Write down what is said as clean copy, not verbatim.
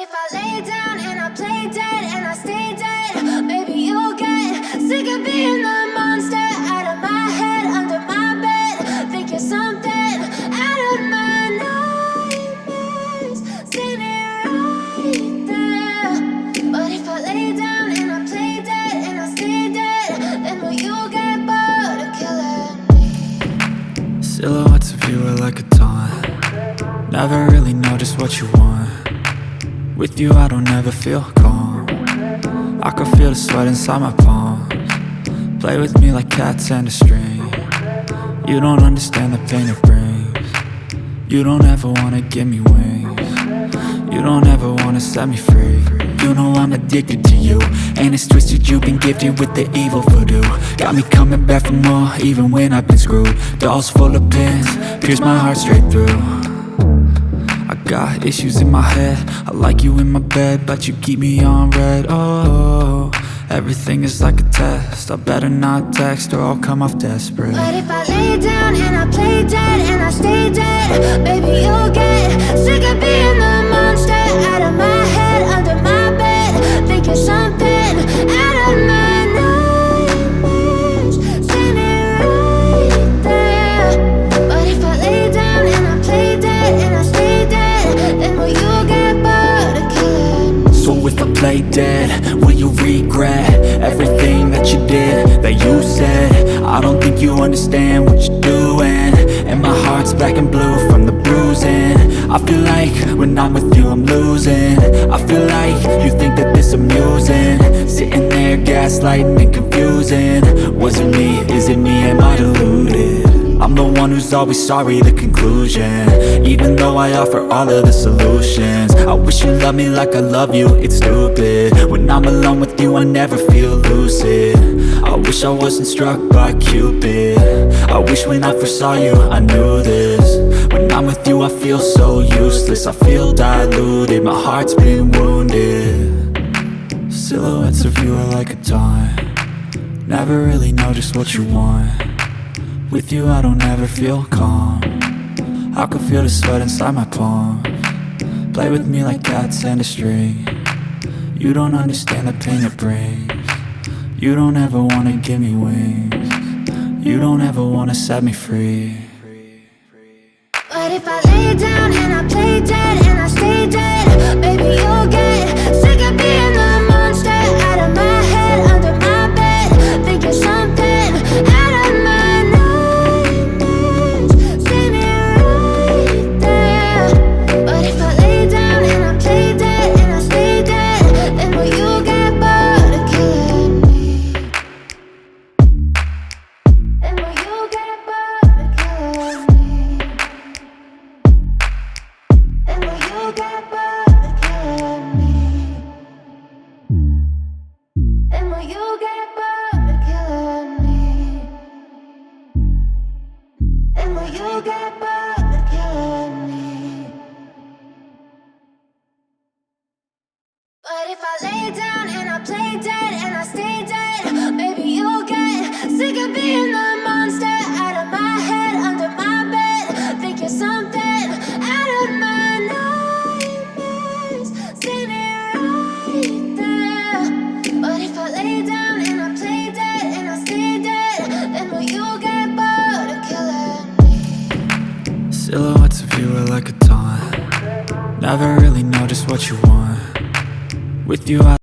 if I lay down and I play dead and I stay dead, maybe you'll get sick of being the monster out of my head, under my bed. Think you're something out of my nightmares, standing right there. But if I lay down and I play dead and I stay dead, then will you get bored of killing me? Silhouettes of you are like a taunt. Never really know just what you want. With you I don't ever feel calm. I can feel the sweat inside my palms. Play with me like cats and a string. You don't understand the pain it brings. You don't ever wanna give me wings. You don't ever wanna set me free. You know I'm addicted to you, and it's twisted, you've been gifted with the evil voodoo. Got me coming back for more, even when I've been screwed. Dolls full of pins, pierce my heart straight through. I got issues in my head, I like you in my bed, but you keep me on red. Oh, everything is like a test. I better not text or I'll come off desperate. But if I lay down and I play dead and I stay dead, baby you'll get sick of being the monster out of my head, under my bed. Think you're something out of my nightmares, standing right there. But if I lay down and I play dead and I stay dead, then will you get bored of killing me? So if I play dead, will you regret everything that you did, that you said? I don't think you understand what you're doing, and my heart's black and blue from the bruising. I feel like when I'm with you I'm losing. I feel like you think that this amusing, sitting there gaslighting and confusing. Was it me? Is it me? Am I deluded? I'm the one who's always sorry, the conclusion, even though I offer all of the solutions. I wish you loved me like I love you, it's stupid. When I'm alone with you I never feel lucid. I wish I wasn't struck by Cupid. I wish when I first saw you I knew this. When I'm with you I feel so useless, I feel diluted, my heart's been wounded. Silhouettes of you are like a taunt. Never really know just what you want. With you I don't ever feel calm. I can feel the sweat inside my palms. Play with me like cats and a string. You don't understand the pain it brings. You don't ever wanna give me wings. You don't ever wanna set me free. But if I lay down and I play dead and I stay dead, baby you'll get sick of being the monster out of my head, under my bed. Think you're something out of my nightmares, standing right there. But if I lay down and I play dead and I stay dead, then will you get bored of killing me? Then will you get bored of killing me? And will you get bored of killing me? And will you get bored of killing me? And will you get bored of killing me? But if I lay down and I play dead and I stay dead, baby you'll get sick of being the monster out of my head, under my bed. Think you're something out of my nightmares, standing right there. But if I lay down and I play dead and I stay dead, then will you get bored of killing me? Silhouettes of you are like a taunt. Never really know just what you want. With you I